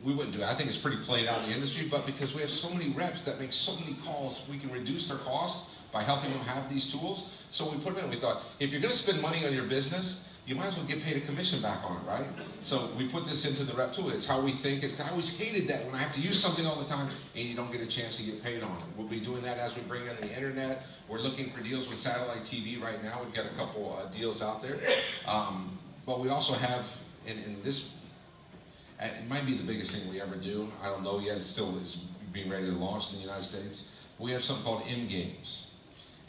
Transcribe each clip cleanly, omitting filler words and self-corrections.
we wouldn't do it. I think it's pretty played out in the industry, but because we have so many reps that make so many calls, we can reduce their cost by helping them have these tools. So we put them in. We thought, if you're going to spend money on your business, you might as well get paid a commission back on it, right? So we put this into the rep tool. It's how we think. I always hated that when I have to use something all the time and you don't get a chance to get paid on it. We'll be doing that as we bring in the internet. We're looking for deals with satellite TV right now. We've got a couple deals out there. But we also have, in this, it might be the biggest thing we ever do. I don't know yet. It still is being ready to launch in the United States. We have something called M Games.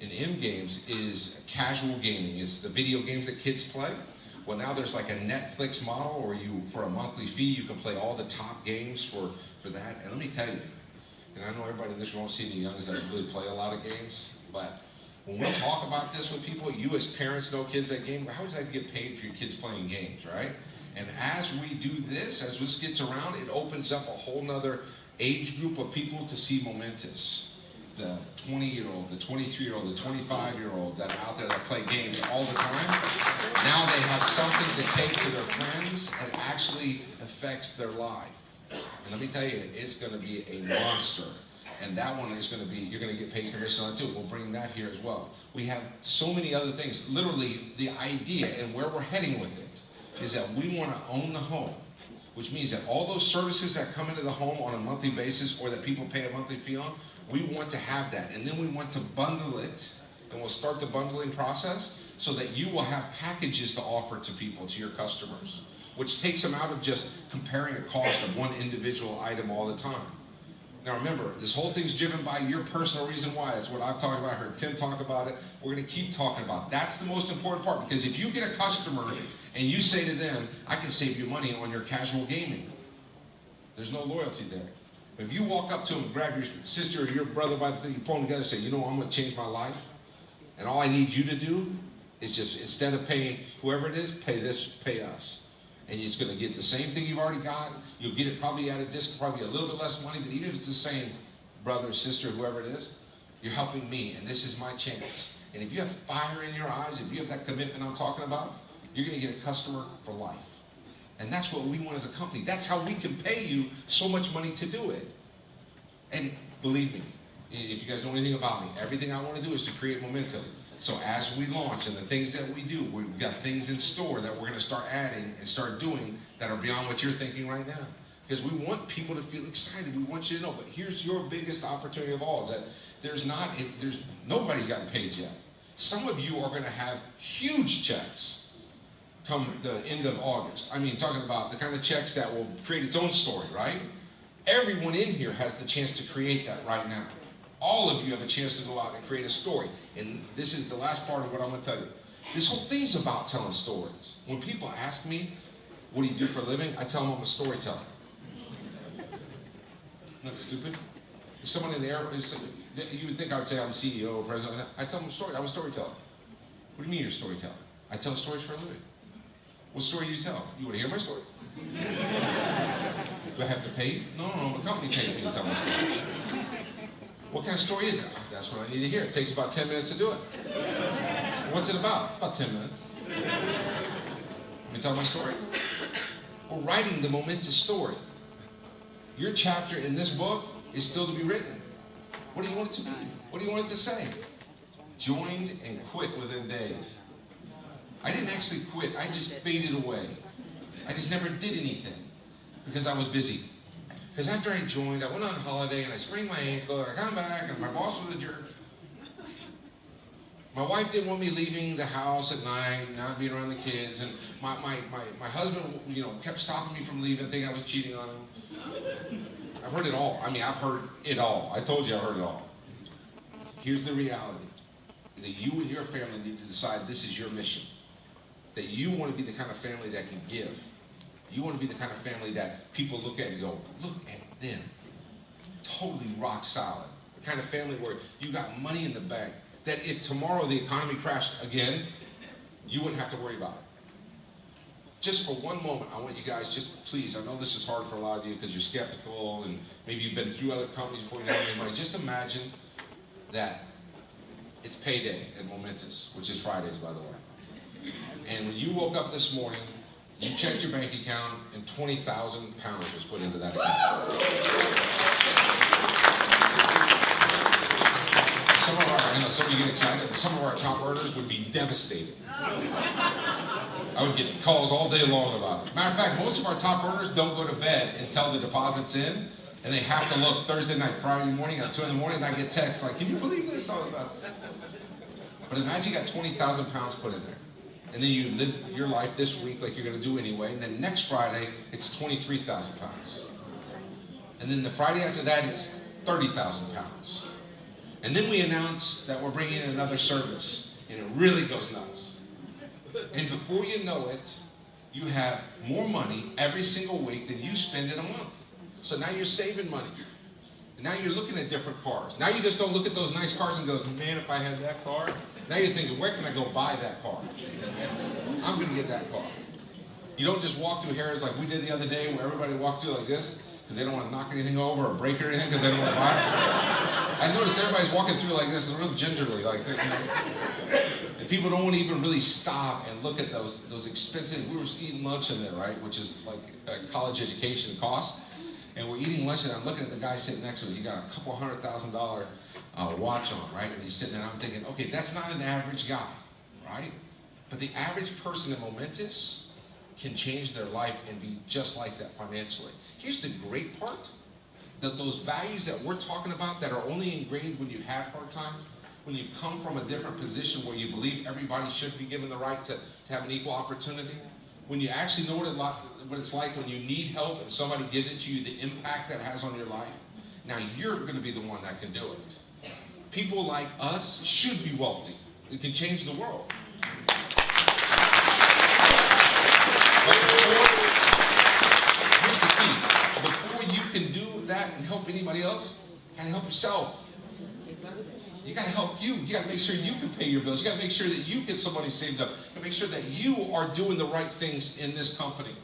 And M Games is casual gaming. It's the video games that kids play. Well, now there's like a Netflix model where you, for a monthly fee, you can play all the top games for that. And let me tell you, and I know everybody in this room won't see any youngins that really play a lot of games, but when we talk about this with people, you as parents know kids that game, how would you like to get paid for your kids playing games, right? And as we do this, as this gets around, it opens up a whole nother age group of people to see Momentis. The 20-year-old, the 23-year-old, the 25-year-old that are out there that play games all the time. Now they have something to take to their friends and actually affects their life. And let me tell you, it's going to be a monster. And that one is going to be, you're going to get paid commission on it too. We'll bring that here as well. We have so many other things. Literally, the idea and where we're heading with it is that we want to own the home, which means that all those services that come into the home on a monthly basis or that people pay a monthly fee on, we want to have that. And then we want to bundle it, and we'll start the bundling process so that you will have packages to offer to people, to your customers, which takes them out of just comparing the cost of one individual item all the time. Now remember, this whole thing's driven by your personal reason why. That's what I've talked about. I heard Tim talk about it. We're going to keep talking about it. That's the most important part, because if you get a customer and you say to them, I can save you money on your casual gaming, there's no loyalty there. If you walk up to them, grab your sister or your brother by the thing, you pull them together and say, you know, I'm going to change my life, and all I need you to do is just, instead of paying whoever it is, pay this, pay us. And you're going to get the same thing you've already got. You'll get it probably at a discount, probably a little bit less money, but even if it's the same brother, sister, whoever it is, you're helping me, and this is my chance. And if you have fire in your eyes, if you have that commitment I'm talking about, you're going to get a customer for life. And that's what we want as a company. That's how we can pay you so much money to do it. And believe me, if you guys know anything about me, everything I want to do is to create momentum. So as we launch and the things that we do, we've got things in store that we're going to start adding and start doing that are beyond what you're thinking right now. Because we want people to feel excited. We want you to know. But here's your biggest opportunity of all, is that nobody's gotten paid yet. Some of you are going to have huge checks come the end of August. I mean, talking about the kind of checks that will create its own story, right? Everyone in here has the chance to create that right now. All of you have a chance to go out and create a story. And this is the last part of what I'm going to tell you. This whole thing's about telling stories. When people ask me, what do you do for a living? I tell them I'm a storyteller. Isn't that stupid? If someone in the air, you would think I would say I'm CEO or president. I tell them a story. I'm a storyteller. What do you mean you're a storyteller? I tell stories for a living. What story do you tell? You want to hear my story? Do I have to pay you? No, the company pays me to tell my story. What kind of story is it? That's what I need to hear. It takes about 10 minutes to do it. What's it about? About 10 minutes. Let me tell my story. We're writing the momentous story. Your chapter in this book is still to be written. What do you want it to be? What do you want it to say? Joined and quit within days. I didn't actually quit. I just faded away. I just never did anything because I was busy. Because after I joined, I went on holiday and I sprained my ankle, and I come back and my boss was a jerk. My wife didn't want me leaving the house at night, not being around the kids, and my husband, kept stopping me from leaving, thinking I was cheating on him. I've heard it all. I mean, I've heard it all. I told you I heard it all. Here's the reality. That you and your family need to decide this is your mission. That you want to be the kind of family that can give. You want to be the kind of family that people look at and go, look at them. Totally rock solid. The kind of family where you got money in the bank. That if tomorrow the economy crashed again, you wouldn't have to worry about it. Just for one moment, I want you guys, just please, I know this is hard for a lot of you because you're skeptical and maybe you've been through other companies before you have any money. Just imagine that it's payday at Momentis, which is Fridays, by the way. And when you woke up this morning You checked your bank account, and 20,000 pounds was put into that account. Some of our, some of you get excited, some of our top earners would be devastated. I would get calls all day long about it. Matter of fact, most of our top earners don't go to bed until the deposit's in, and they have to look Thursday night, Friday morning, at 2 in the morning, and I get texts like, can you believe this? But imagine you got 20,000 pounds put in there. And then you live your life this week like you're going to do anyway, and then next Friday, it's 23,000 pounds. And then the Friday after that, it's 30,000 pounds. And then we announce that we're bringing in another service, and it really goes nuts. And before you know it, you have more money every single week than you spend in a month. So now you're saving money. And now you're looking at different cars. Now you just don't look at those nice cars and goes, man, if I had that car. Now you're thinking, where can I go buy that car? I'm going to get that car. You don't just walk through Harris like we did the other day where everybody walks through like this because they don't want to knock anything over or break or anything because they don't want to buy it. I noticed everybody's walking through like this and real gingerly. And people don't want to even really stop and look at those expensive, we were eating lunch in there, right, which is like a college education cost. And we're eating lunch and I'm looking at the guy sitting next to me. He got a couple $100,000 watch on, right? And he's sitting there and I'm thinking, okay, that's not an average guy, right? But the average person in Momentis can change their life and be just like that financially. Here's the great part, that those values that we're talking about that are only ingrained when you have hard times, when you've come from a different position where you believe everybody should be given the right to have an equal opportunity, when you actually know what it's like when you need help and somebody gives it to you, the impact that has on your life, now you're going to be the one that can do it. People like us should be wealthy. It can change the world. But here's the key. Before you can do that and help anybody else, you got to help yourself. You got to help you. You got to make sure you can pay your bills. You got to make sure that you get some money saved up. You got to make sure that you are doing the right things in this company.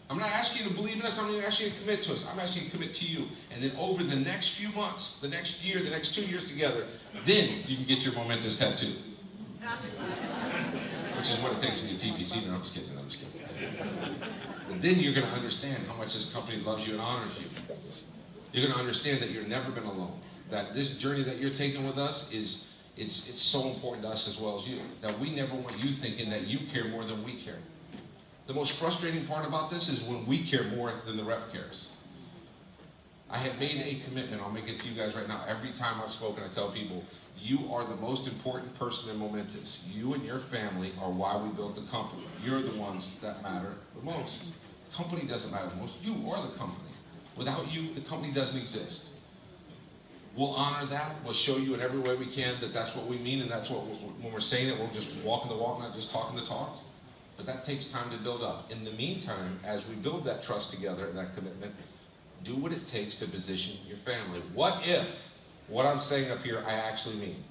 I'm not asking you to believe in us. I'm not asking you to commit to us. I'm asking you to commit to you. And then over the next few months, the next year, the next 2 years together, then you can get your Momentis tattoo. Which is what it takes to be a TPC. No, I'm just kidding. And then you're going to understand how much this company loves you and honors you. You're going to understand that you've never been alone. That this journey that you're taking with us it's so important to us as well as you. That we never want you thinking that you care more than we care. The most frustrating part about this is when we care more than the rep cares. I have made a commitment, I'll make it to you guys right now. Every time I've spoken, I tell people, you are the most important person in Momentis. You and your family are why we built the company. You're the ones that matter the most. The company doesn't matter the most. You are the company. Without you, the company doesn't exist. We'll honor that. We'll show you in every way we can that that's what we mean, and that's what when we're saying it, we're just walking the walk, not just talking the talk. But that takes time to build up. In the meantime, as we build that trust together and that commitment, do what it takes to position your family. What if what I'm saying up here I actually mean?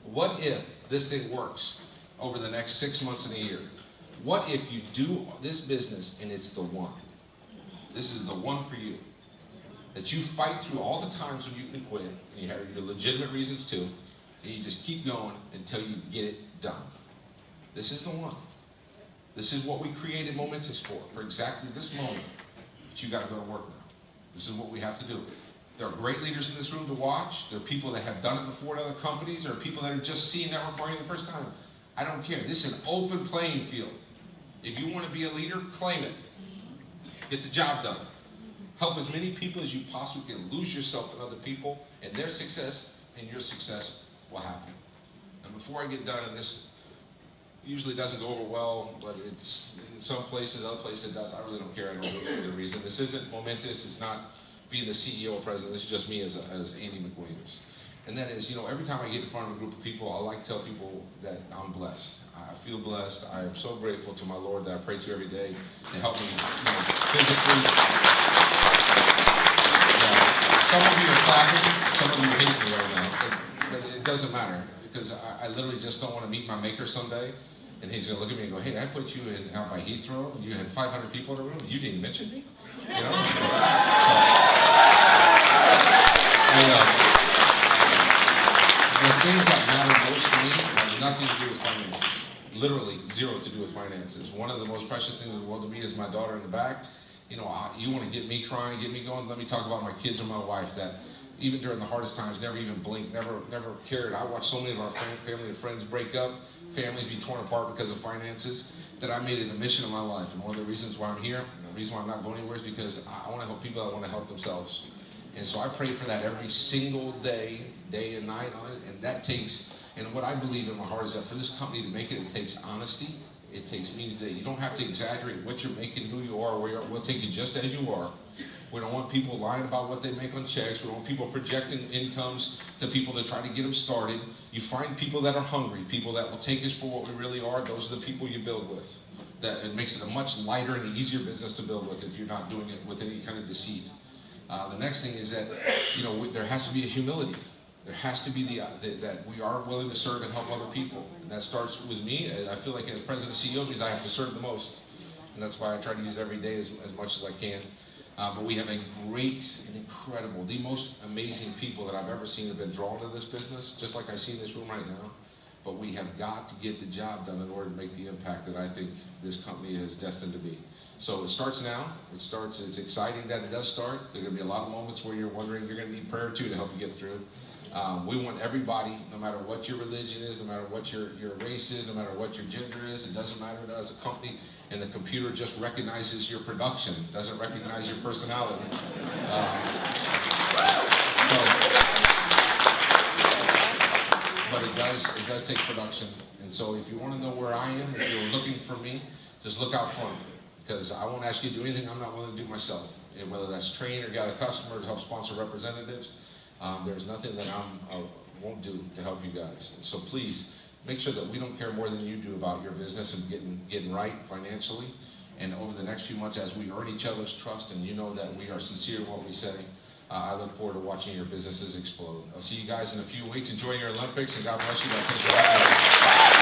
What if this thing works over the next 6 months and a year? What if you do this business and it's the one? This is the one for you. That you fight through all the times when you can quit, and you have your legitimate reasons too, and you just keep going until you get it done. This is the one. This is what we created Momentis for exactly this moment. But you got to go to work now. This is what we have to do. There are great leaders in this room to watch. There are people that have done it before at other companies. There are people that are just seeing network marketing the first time. I don't care. This is an open playing field. If you want to be a leader, claim it. Get the job done. Help as many people as you possibly can. Lose yourself in other people, and their success and your success will happen. And before I get done, and this usually doesn't go over well, but it's in some places, other places it does. I really don't care. I don't know the reason. This isn't Momentis. It's not being the CEO or president. This is just me as Andy McWiliams. And that is, every time I get in front of a group of people, I like to tell people that I'm blessed. I feel blessed. I am so grateful to my Lord that I pray to every day to help me physically. Some of you are clapping. Some of you hate me right now. But it doesn't matter because I literally just don't want to meet my maker someday. And he's going to look at me and go, hey, I put you out by Heathrow, and you had 500 people in the room, and you didn't mention me? The things that matter most to me have nothing to do with finances. literally zero to do with finances. One of the most precious things in the world to me is my daughter in the back. You know, you want to get me crying, get me going, let me talk about my kids or my wife that even during the hardest times, never even blinked, never cared. I watched so many of our family and friends break up, families be torn apart because of finances, that I made it a mission of my life. And one of the reasons why I'm here, and the reason why I'm not going anywhere is because I want to help people that want to help themselves. And so I pray for that every single day, day and night on it. And that takes, and what I believe in my heart is that for this company to make it, it takes honesty. It takes means that you don't have to exaggerate what you're making, who you are, where you are. We'll take you just as you are. We don't want people lying about what they make on checks. We don't want people projecting incomes to people to try to get them started. You find people that are hungry, people that will take us for what we really are. Those are the people you build with. That it makes it a much lighter and easier business to build with if you're not doing it with any kind of deceit. The next thing is that, you know, there has to be a humility. There has to be that we are willing to serve and help other people. And that starts with me. I feel like as president and CEO means I have to serve the most. And that's why I try to use every day as much as I can. But we have a great and incredible, the most amazing people that I've ever seen have been drawn to this business, just like I see in this room right now. But we have got to get the job done in order to make the impact that I think this company is destined to be. So it starts now. It's exciting that it does start. There are going to be a lot of moments where you're wondering, you're going to need prayer too to help you get through. We want everybody, no matter what your religion is, no matter what your race is, no matter what your gender is, it doesn't matter to us. A company and the computer just recognizes your production, doesn't recognize your personality. But it does take production. And so if you want to know where I am, if you're looking for me, just look out front. Because I won't ask you to do anything I'm not willing to do myself. And whether that's train or gather customers, help sponsor representatives, there's nothing that I won't do to help you guys. And so please, make sure that we don't care more than you do about your business and getting right financially. And over the next few months, as we earn each other's trust and you know that we are sincere in what we say, I look forward to watching your businesses explode. I'll see you guys in a few weeks. Enjoy your Olympics, and God bless you.